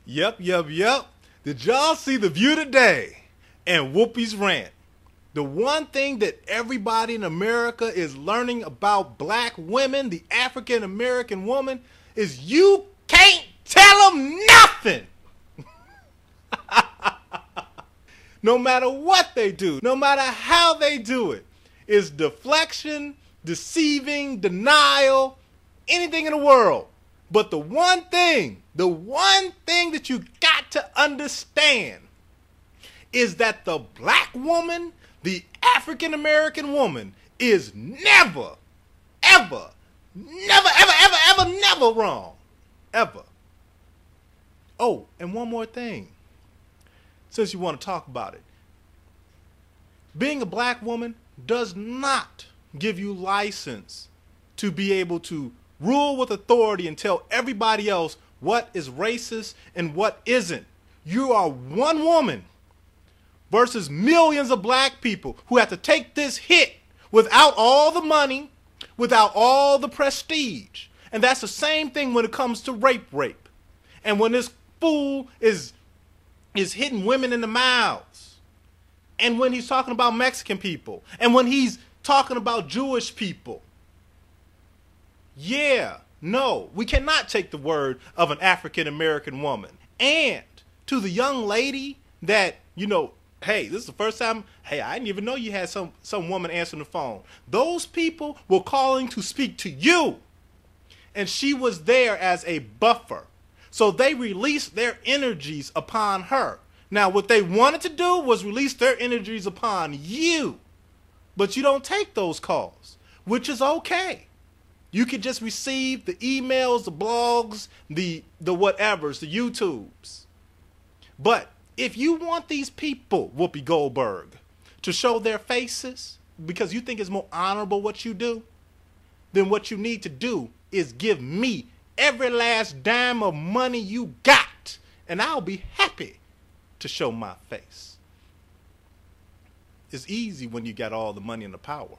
Yep. Did y'all see The View today and Whoopi's rant? The one thing that everybody in America is learning about black women, the African American woman, is you can't tell them nothing. No matter what they do, no matter how they do it, is deflection, deceiving, denial, anything in the world. But the one thing that you got to understand is that the black woman, the African American woman, is never wrong. Ever. Oh, and one more thing, since you want to talk about it. Being a black woman does not give you license to be able to rule with authority and tell everybody else what is racist and what isn't. You are one woman versus millions of black people who have to take this hit without all the money, without all the prestige. And that's the same thing when it comes to rape. And when this fool is hitting women in the mouths, and when he's talking about Mexican people, and when he's talking about Jewish people. Yeah, no, we cannot take the word of an African American woman. And to the young lady that, hey, this is the first time, hey, I didn't even know you had some woman answering the phone. Those people were calling to speak to you. And she was there as a buffer. So they released their energies upon her. Now, what they wanted to do was release their energies upon you. But you don't take those calls, which is okay. You could just receive the emails, the blogs, the whatevers, the YouTubes. But if you want these people, Whoopi Goldberg, to show their faces because you think it's more honorable what you do, then what you need to do is give me every last dime of money you got, and I'll be happy to show my face. It's easy when you got all the money and the power.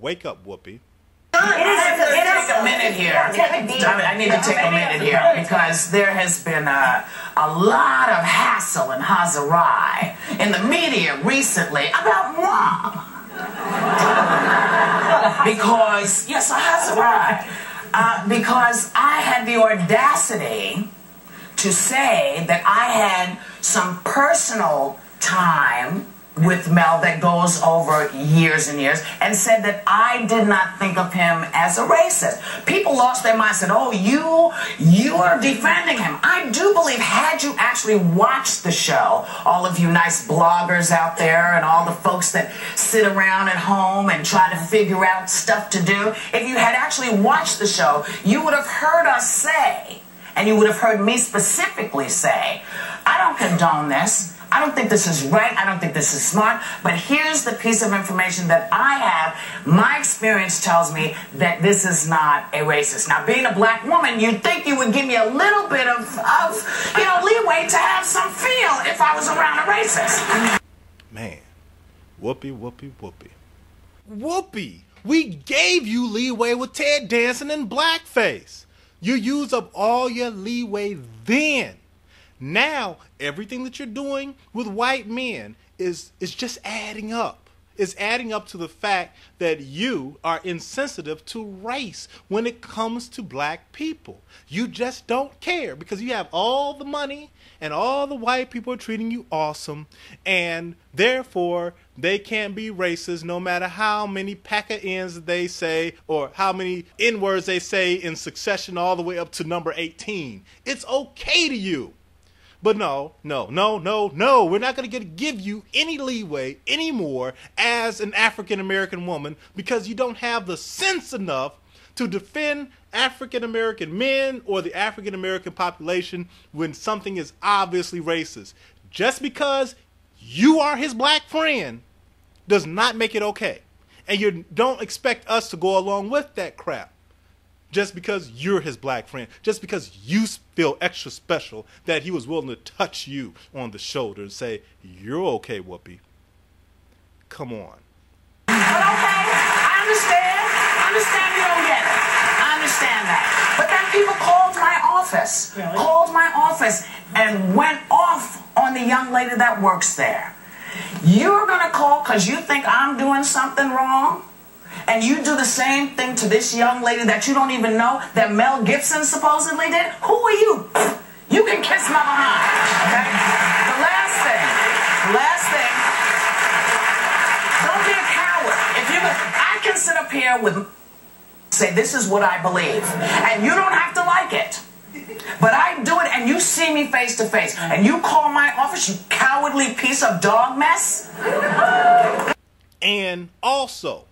Wake up, Whoopi. Take a minute here. I need to take a minute here because there has been a lot of hassle and hazarai in the media recently about moi. Because, yes, a hazarai. Because I had the audacity to say that I had some personal time with Mel that goes over years and years, and said that I did not think of him as a racist. People lost their mind, said, oh, you are defending him. I do believe, had you actually watched the show, all of you nice bloggers out there and all the folks that sit around at home and try to figure out stuff to do, if you had actually watched the show, you would have heard us say, and you would have heard me specifically say, I don't condone this. I don't think this is right. I don't think this is smart. But here's the piece of information that I have. My experience tells me that this is not a racist. Now, being a black woman, you'd think you would give me a little bit of leeway to have some feel if I was around a racist. Man, Whoopi. Whoopi, we gave you leeway with Ted dancing in blackface. You used up all your leeway then. Now, everything that you're doing with white men is just adding up. It's adding up to the fact that you are insensitive to race when it comes to black people. You just don't care because you have all the money and all the white people are treating you awesome, and therefore they can't be racist no matter how many pack of N's they say or how many N-words they say in succession all the way up to number 18. It's okay to you. But no, we're not going to give you any leeway anymore as an African-American woman because you don't have the sense enough to defend African-American men or the African-American population when something is obviously racist. Just because you are his black friend does not make it okay. And you don't expect us to go along with that crap. Just because you're his black friend, just because you feel extra special that he was willing to touch you on the shoulder and say, you're okay, Whoopi. Come on. But okay, I understand you don't get it. I understand that. But then people called my office, and went off on the young lady that works there. You're going to call because you think I'm doing something wrong? And you do the same thing to this young lady that you don't even know that Mel Gibson supposedly did? Who are you? You can kiss my behind, okay? The last thing, don't be a coward. I can sit up here say this is what I believe, and you don't have to like it. But I do it, and you see me face to face, and you call my office, you cowardly piece of dog mess. And also,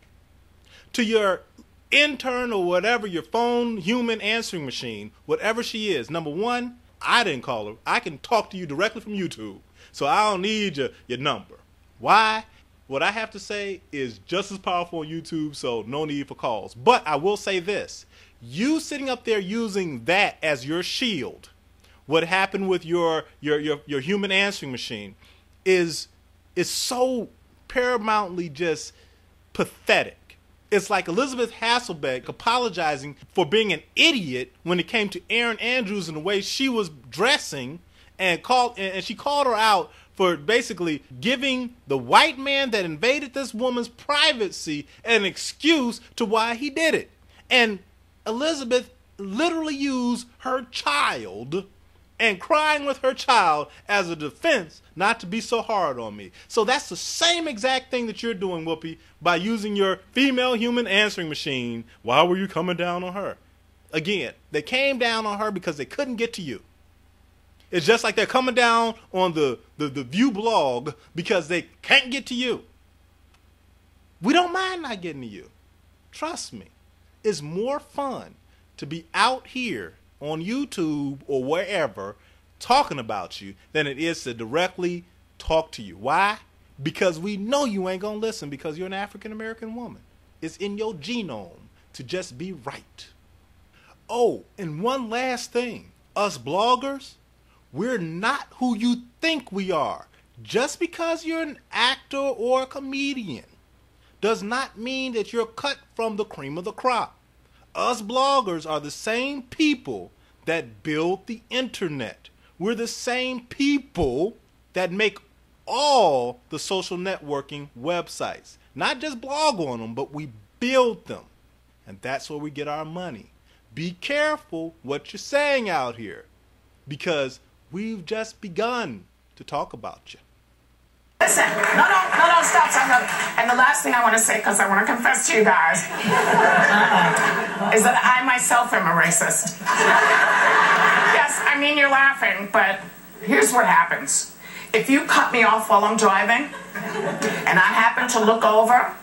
to your intern or whatever, your phone, human answering machine, whatever she is, number one, I didn't call her. I can talk to you directly from YouTube, so I don't need your number. Why? What I have to say is just as powerful on YouTube, so no need for calls. But I will say this. You sitting up there using that as your shield, what happened with your human answering machine is so paramountly just pathetic. It's like Elizabeth Hasselbeck apologizing for being an idiot when it came to Erin Andrews and the way she was dressing, and she called her out for basically giving the white man that invaded this woman's privacy an excuse to why he did it. And Elizabeth literally used her child and crying with her child as a defense not to be so hard on me. So that's the same exact thing that you're doing, Whoopi, by using your female human answering machine. Why were you coming down on her? Again, they came down on her because they couldn't get to you. It's just like they're coming down on the View blog because they can't get to you. We don't mind not getting to you. Trust me. It's more fun to be out here on YouTube or wherever talking about you than it is to directly talk to you. Why? Because we know you ain't gonna listen because you're an African American woman. It's in your genome to just be right. Oh, and one last thing. Us bloggers, we're not who you think we are. Just because you're an actor or a comedian does not mean that you're cut from the cream of the crop. Us bloggers are the same people that build the internet. We're the same people that make all the social networking websites. Not just blog on them, but we build them. And that's where we get our money. Be careful what you're saying out here, because we've just begun to talk about you. Listen, no, stop. And the last thing I want to say, because I want to confess to you guys, is that I myself am a racist. Yes, I mean, you're laughing, but here's what happens. If you cut me off while I'm driving, and I happen to look over,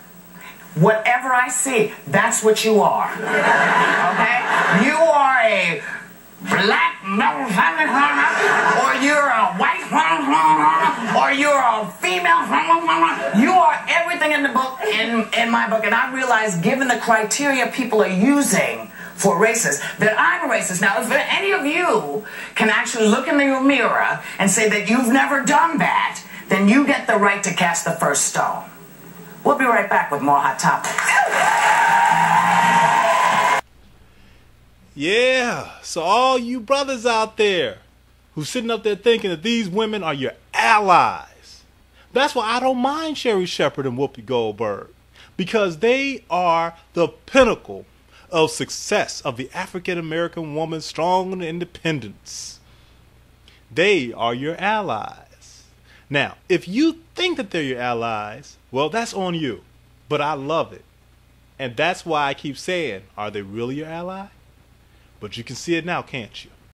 whatever I see, that's what you are. Okay? You are a black, or you're a white, or you're a female. You are everything in the book, in my book, and I realize, given the criteria people are using for racist, that I'm a racist. Now, if any of you can actually look in the mirror and say that you've never done that, then you get the right to cast the first stone. We'll be right back with more Hot Topics. Yeah, so all you brothers out there who's sitting up there thinking that these women are your allies, that's why I don't mind Sherry Shepherd and Whoopi Goldberg, because they are the pinnacle of success of the African American woman's strong independence. They are your allies. Now, if you think that they're your allies, well, that's on you, but I love it. And that's why I keep saying, are they really your ally? But you can see it now, can't you?